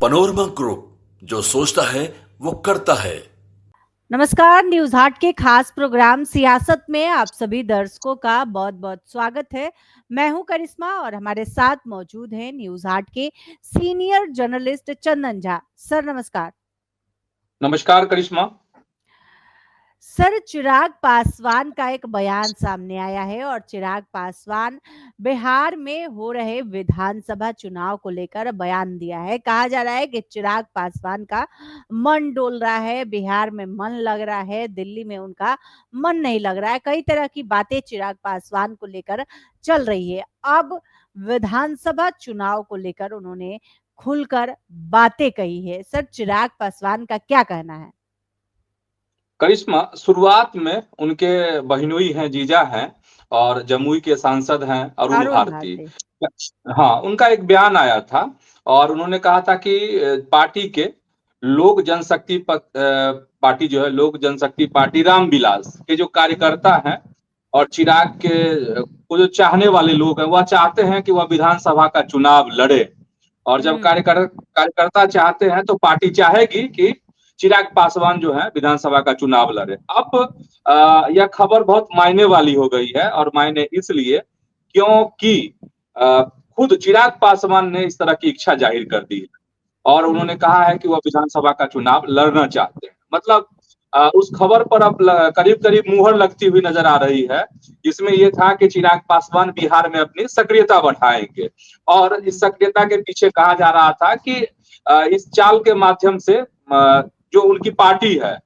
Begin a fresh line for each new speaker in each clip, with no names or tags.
Panorama group, जो सोचता है वो करता है।
नमस्कार, न्यूज हाट के खास प्रोग्राम सियासत में आप सभी दर्शकों का बहुत बहुत स्वागत है। मैं हूं करिश्मा और हमारे साथ मौजूद हैं न्यूज हाट के senior journalist Chandan Jha. Sir नमस्कार।
नमस्कार करिश्मा।
सर, चिराग पासवान का एक बयान सामने आया है और चिराग पासवान बिहार में हो रहे विधानसभा चुनाव को लेकर बयान दिया है। कहा जा रहा है कि चिराग पासवान का मन डोल रहा है, बिहार में मन लग रहा है, दिल्ली में उनका मन नहीं लग रहा है। कई तरह की बातें चिराग पासवान को लेकर चल रही है। अब विधानसभा चुनाव को लेकर उन्होंने खुलकर बातें कही है। सर, चिराग पासवान का क्या कहना है?
करिश्मा, शुरुआत में उनके बहनोई हैं, जीजा हैं और जमुई के सांसद हैं अरुण
अरुण
भारती।
भारती।
हाँ, उनका एक बयान आया था और उन्होंने कहा था कि पार्टी के लोक जनशक्ति पार्टी जो है, लोक जनशक्ति पार्टी रामविलास के जो कार्यकर्ता हैं और चिराग के को जो चाहने वाले लोग हैं, वह चाहते हैं कि वह विधानसभा का चुनाव लड़े। और जब कार्यकर्ता चाहते हैं तो पार्टी चाहेगी कि चिराग पासवान जो है विधानसभा का चुनाव लड़े। अब यह खबर बहुत मायने वाली हो गई है और मायने इसलिए क्योंकि खुद चिराग पासवान ने इस तरह की इच्छा जाहिर कर दी है और उन्होंने कहा है कि वह विधानसभा का चुनाव लड़ना चाहते हैं। मतलब उस खबर पर अब करीब करीब मुहर लगती हुई नजर आ रही है, जिसमें यह था कि चिराग पासवान बिहार में अपनी सक्रियता बढ़ाएंगे और इस सक्रियता के पीछे कहा जा रहा था कि इस चाल के माध्यम से जो उनकी पार्टी है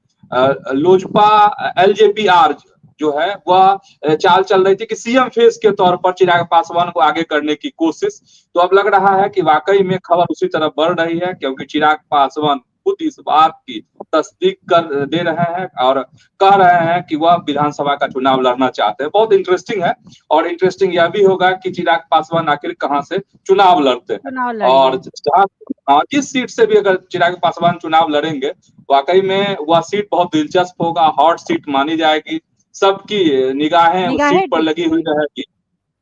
लोजपा एलजेपीआर जो है वह चाल चल रही थी कि सीएम फेस के तौर पर चिराग पासवान को आगे करने की कोशिश। तो अब लग रहा है कि वाकई में खबर उसी तरफ बढ़ रही है, क्योंकि चिराग पासवान खुद इस बात की तस्दीक कर दे रहे हैं और कह रहे हैं कि वह विधानसभा का चुनाव लड़ना चाहते हैं। बहुत इंटरेस्टिंग है और इंटरेस्टिंग यह भी होगा कि चिराग पासवान आखिर कहां से चुनाव लड़ते हैं और जिस सीट से भी अगर चिराग पासवान चुनाव लड़ेंगे, वाकई में वह सीट बहुत दिलचस्प होगा, हॉट सीट मानी जाएगी। सबकी निगाहें उस सीट पर लगी हुई रहेगी।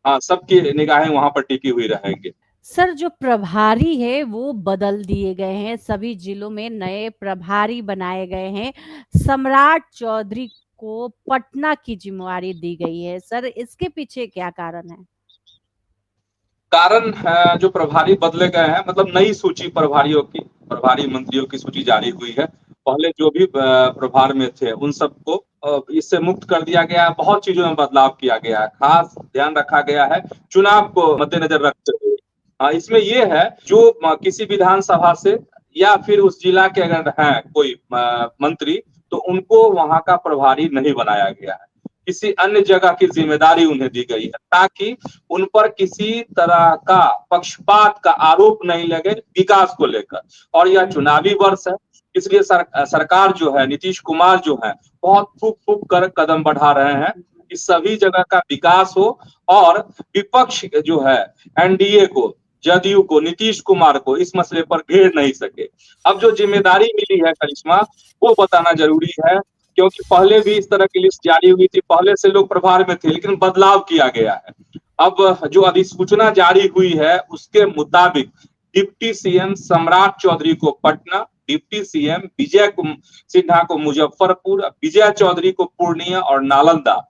हाँ, सबकी निगाहें वहां पर टिकी हुई रहेंगी।
सर, जो प्रभारी है वो बदल दिए गए हैं, सभी जिलों में नए प्रभारी बनाए गए हैं। सम्राट चौधरी को पटना की जिम्मेवारी दी गई है। सर, इसके पीछे क्या कारण है?
कारण जो प्रभारी बदले गए हैं, मतलब नई सूची प्रभारियों की, प्रभारी मंत्रियों की सूची जारी हुई है। पहले जो भी प्रभार में थे उन सबको इससे मुक्त कर दिया गया है। बहुत चीजों में बदलाव किया गया है, खास ध्यान रखा गया है चुनाव को मद्देनजर रखते हुए। इसमें यह है जो किसी विधानसभा से या फिर उस जिला के अगर हैं कोई मंत्री, तो उनको वहां का प्रभारी नहीं बनाया गया है, किसी अन्य जगह की जिम्मेदारी उन्हें दी गई है ताकि उन पर किसी तरह का पक्षपात का आरोप नहीं लगे विकास को लेकर। और यह चुनावी वर्ष है, इसलिए सरकार जो है, नीतीश कुमार जो है, बहुत फूक फूक कर कदम बढ़ा रहे हैं कि सभी जगह का विकास हो और विपक्ष जो है एनडीए को, जदयू को, नीतीश कुमार को इस मसले पर घेर नहीं सके। अब जो जिम्मेदारी मिली है करिश्मा, वो बताना जरूरी है, क्योंकि पहले भी इस तरह की लिस्ट जारी हुई थी, पहले से लोग प्रभार में थे, लेकिन बदलाव किया गया है। अब जो अधिसूचना जारी हुई है उसके मुताबिक डिप्टी सीएम सम्राट चौधरी को पटना, डिप्टी सीएम विजय सिन्हा को मुजफ्फरपुर, विजय चौधरी को पूर्णिया और नालंदा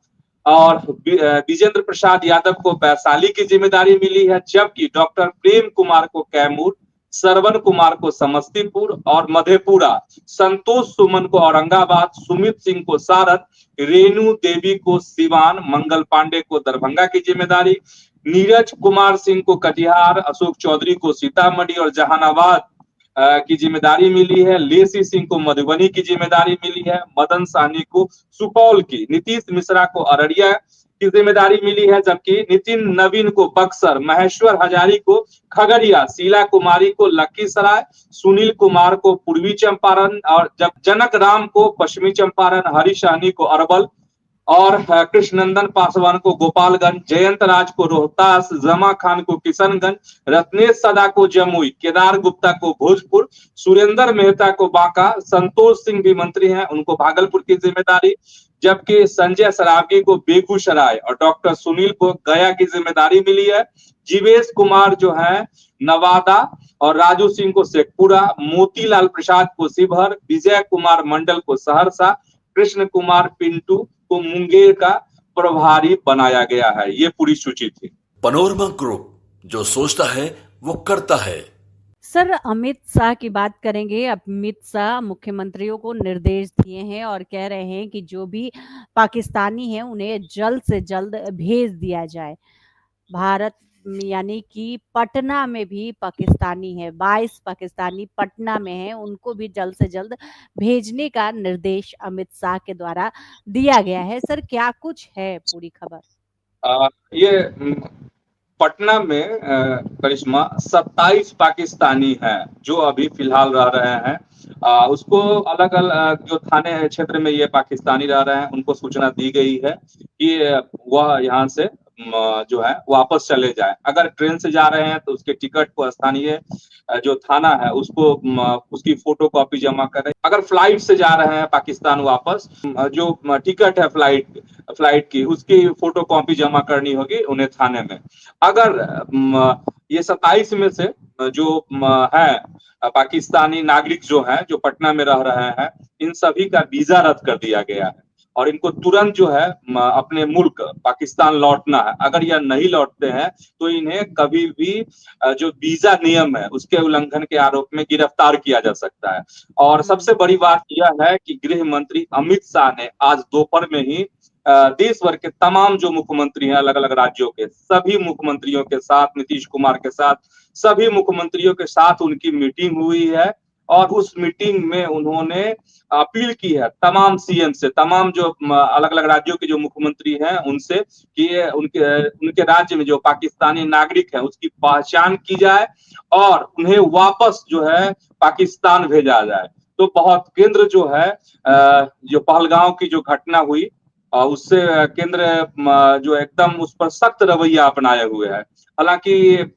और विजेंद्र प्रसाद यादव को वैशाली की जिम्मेदारी मिली है, जबकि डॉक्टर प्रेम कुमार को कैमूर, श्रवण कुमार को समस्तीपुर और मधेपुरा, संतोष सुमन को औरंगाबाद, सुमित सिंह को सारन, रेणु देवी को सिवान, मंगल पांडे को दरभंगा की जिम्मेदारी, नीरज कुमार सिंह को कटिहार, अशोक चौधरी को सीतामढ़ी और जहानाबाद की जिम्मेदारी मिली है, लेसी सिंह को मधुबनी की जिम्मेदारी मिली है, मदन साहनी को सुपौल की, नीतीश मिश्रा को अररिया की जिम्मेदारी मिली है, जबकि नितिन नवीन को बक्सर, महेश्वर हजारी को खगड़िया, शीला कुमारी को लखीसराय, सुनील कुमार को पूर्वी चंपारण और जब जनक राम को पश्चिमी चंपारण, हरीश सहनी को अरवल और कृष्णनंदन पासवान को गोपालगंज, जयंत राज को रोहतास, जमा खान को किशनगंज, रत्नेश सदा को जमुई, केदार गुप्ता को भोजपुर, सुरेंद्र मेहता को बांका, संतोष सिंह भी मंत्री हैं, उनको भागलपुर की जिम्मेदारी, जबकि संजय सरावगी को बेगूसराय और डॉक्टर सुनील को गया की जिम्मेदारी मिली है। जीवेश कुमार जो है नवादा और राजू सिंह को शेखपुरा, मोतीलाल प्रसाद को शिवहर, विजय कुमार मंडल को सहरसा, कृष्ण कुमार पिंटू को मुंगेर का प्रभारी बनाया गया है। ये पूरी सूची थी।
पनोरमा ग्रुप, जो सोचता है वो करता है।
सर, अमित शाह की बात करेंगे। अमित शाह मुख्यमंत्रियों को निर्देश दिए हैं और कह रहे हैं कि जो भी पाकिस्तानी हैं उन्हें जल्द से जल्द भेज दिया जाए। भारत यानी कि पटना में भी पाकिस्तानी है, 22 पाकिस्तानी पटना में हैं, उनको भी जल्द से जल्द भेजने का निर्देश अमित शाह के द्वारा दिया गया है। सर, क्या कुछ है पूरी खबर?
ये पटना में करिश्मा 27 पाकिस्तानी हैं जो अभी फिलहाल रह रहे हैं। उसको अलग अलग जो थाने क्षेत्र में ये पाकिस्तानी रह रहे हैं उनको सूचना दी गई है कि वह यहाँ से जो है वापस चले जाए। अगर ट्रेन से जा रहे हैं तो उसके टिकट को स्थानीय जो थाना है उसको उसकी फोटो कॉपी जमा करें। अगर फ्लाइट से जा रहे हैं पाकिस्तान वापस, जो टिकट है फ्लाइट की उसकी फोटो कॉपी जमा करनी होगी उन्हें थाने में। अगर ये 27 में से जो है पाकिस्तानी नागरिक जो हैं जो पटना में रह रहे हैं, इन सभी का वीजा रद्द कर दिया गया है और इनको तुरंत जो है अपने मुल्क पाकिस्तान लौटना है। अगर यह नहीं लौटते हैं तो इन्हें कभी भी जो वीजा नियम है उसके उल्लंघन के आरोप में गिरफ्तार किया जा सकता है। और सबसे बड़ी बात यह है कि गृह मंत्री अमित शाह ने आज दोपहर में ही देश भर के तमाम जो मुख्यमंत्री हैं अलग अलग राज्यों के, सभी मुख्यमंत्रियों के साथ, नीतीश कुमार के साथ, सभी मुख्यमंत्रियों के साथ उनकी मीटिंग हुई है और उस मीटिंग में उन्होंने अपील की है तमाम सीएम से, तमाम जो अलग अलग राज्यों के जो मुख्यमंत्री हैं उनसे कि उनके राज्य में जो पाकिस्तानी नागरिक हैं उसकी पहचान की जाए और उन्हें वापस जो है पाकिस्तान भेजा जाए। तो बहुत केंद्र जो है जो पहलगांव की जो घटना हुई उससे केंद्र जो एकदम उस पर सख्त रवैया अपनाए हुए है। हालांकि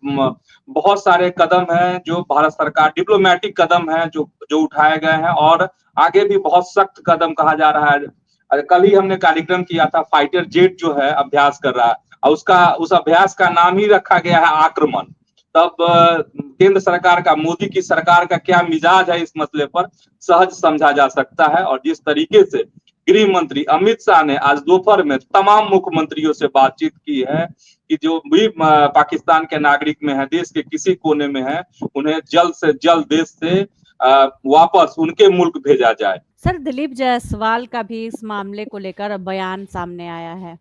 बहुत सारे कदम हैं जो भारत सरकार, डिप्लोमेटिक कदम हैं जो उठाए गए हैं और आगे भी बहुत सख्त कदम कहा जा रहा है। कल ही हमने कार्यक्रम किया था, फाइटर जेट जो है अभ्यास कर रहा है और उस अभ्यास का नाम ही रखा गया है आक्रमण। तब केंद्र सरकार का, मोदी की सरकार का क्या मिजाज है इस मसले पर सहज समझा जा सकता है। और जिस तरीके से गृह मंत्री अमित शाह ने आज दोपहर में तमाम मुख्यमंत्रियों से बातचीत की है कि जो भी पाकिस्तान के नागरिक में है, देश के किसी कोने में है, उन्हें जल्द से जल्द देश से वापस उनके मुल्क भेजा जाए।
सर, दिलीप जायसवाल का भी इस मामले को लेकर बयान सामने आया है।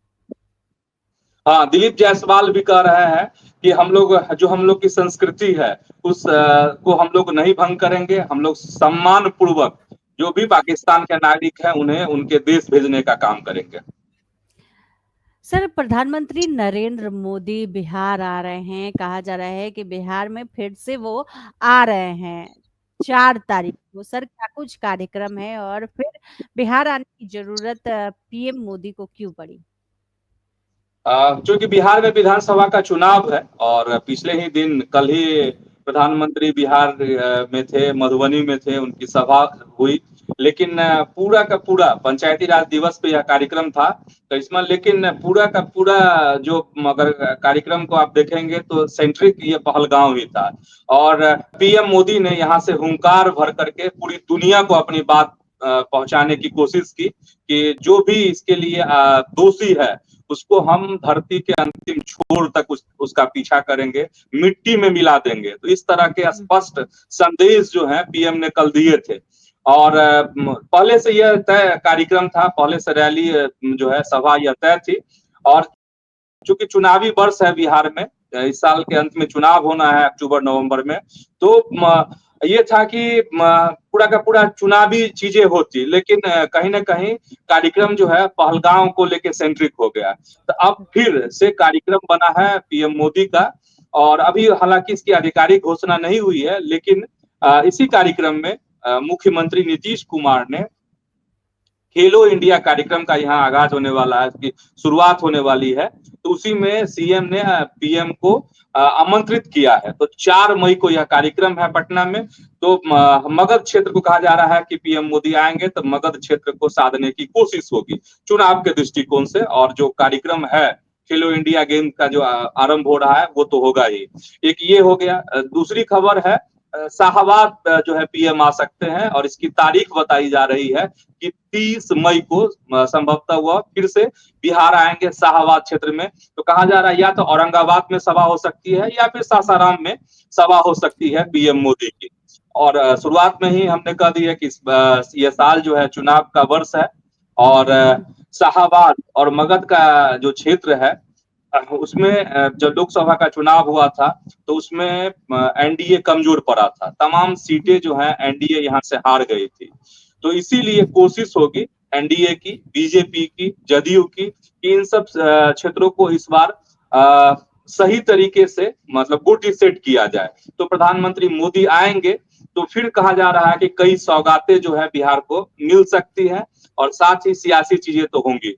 हाँ, दिलीप जायसवाल भी कह रहे हैं कि हम लोग की संस्कृति है उस को हम लोग नहीं भंग करेंगे। हम लोग सम्मान पूर्वक जो भी पाकिस्तान के नागरिक हैं उन्हें उनके देश भेजने का काम करेंगे।
सर, प्रधानमंत्री नरेंद्र मोदी बिहार आ रहे हैं। कहा जा रहा है कि बिहार में फिर से वो आ रहे हैं 4 तारीख को। सर, क्या कुछ कार्यक्रम है और फिर बिहार आने की जरूरत पीएम मोदी को क्यों पड़ी?
क्योंकि बिहार में विधानसभा का चुनाव है और पिछले ही दिन, कल ही प्रधानमंत्री बिहार में थे, मधुबनी में थे, उनकी सभा हुई। लेकिन पूरा का पूरा पंचायती राज दिवस पे यह कार्यक्रम था करिश्मा, लेकिन पूरा का पूरा जो अगर कार्यक्रम को आप देखेंगे तो सेंट्रिक ये पहलगांव ही था। और पीएम मोदी ने यहाँ से हुंकार भर करके पूरी दुनिया को अपनी बात पहुंचाने की कोशिश की कि जो भी इसके लिए दोषी है उसको हम धरती के अंतिम छोर तक उसका पीछा करेंगे, मिट्टी में मिला देंगे। तो इस तरह के स्पष्ट संदेश जो है पीएम ने कल दिए थे। और पहले से यह तय कार्यक्रम था, पहले से रैली जो है सभा यह तय थी। और चूंकि चुनावी वर्ष है बिहार में, इस साल के अंत में चुनाव होना है अक्टूबर नवंबर में, तो ये था कि पूरा का पूरा चुनावी चीजें होती, लेकिन कहीं ना कहीं कार्यक्रम जो है पहलगांव को लेके सेंट्रिक हो गया। तो अब फिर से कार्यक्रम बना है पीएम मोदी का और अभी हालांकि इसकी आधिकारिक घोषणा नहीं हुई है, लेकिन इसी कार्यक्रम में मुख्यमंत्री नीतीश कुमार ने खेलो इंडिया कार्यक्रम का यहाँ आगाज होने वाला है, उसकी शुरुआत होने वाली है। तो उसी में सीएम ने पीएम को आमंत्रित किया है। तो 4 मई को यह कार्यक्रम है पटना में। तो मगध क्षेत्र को कहा जा रहा है कि पीएम मोदी आएंगे तो मगध क्षेत्र को साधने की कोशिश होगी चुनाव के दृष्टिकोण से। और जो कार्यक्रम है खेलो इंडिया गेम का जो आरंभ हो रहा है वो तो होगा ही। एक ये हो गया। दूसरी खबर है शाहबाद जो है पीएम आ सकते हैं और इसकी तारीख बताई जा रही है कि 30 मई को संभवतः वह फिर से बिहार आएंगे शाहबाद क्षेत्र में। तो कहा जा रहा है या तो औरंगाबाद में सभा हो सकती है या फिर सासाराम में सभा हो सकती है पीएम मोदी की। और शुरुआत में ही हमने कह दिया कि यह साल जो है चुनाव का वर्ष है और शाहबाद और मगध का जो क्षेत्र है उसमें जब लोकसभा का चुनाव हुआ था तो उसमें एनडीए कमजोर पड़ा था। तमाम सीटें जो हैं एनडीए यहाँ से हार गई थी। तो इसीलिए कोशिश होगी एनडीए की, बीजेपी की, जदयू की कि इन सब क्षेत्रों को इस बार सही तरीके से मतलब गुड सेट किया जाए। तो प्रधानमंत्री मोदी आएंगे तो फिर कहा जा रहा है कि कई सौगातें जो है बिहार को मिल सकती हैं और साथ ही सियासी चीजें तो होंगी।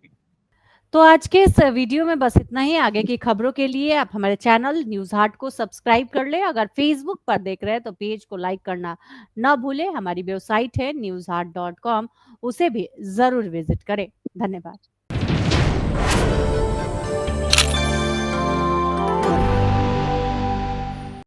तो आज के इस वीडियो में बस इतना ही। आगे की खबरों के लिए आप हमारे चैनल न्यूज़ हाट को सब्सक्राइब कर लें। अगर फेसबुक पर देख रहे हैं तो पेज को लाइक करना ना भूलें। हमारी वेबसाइट है newsheart.com, उसे भी जरूर विजिट करें। धन्यवाद।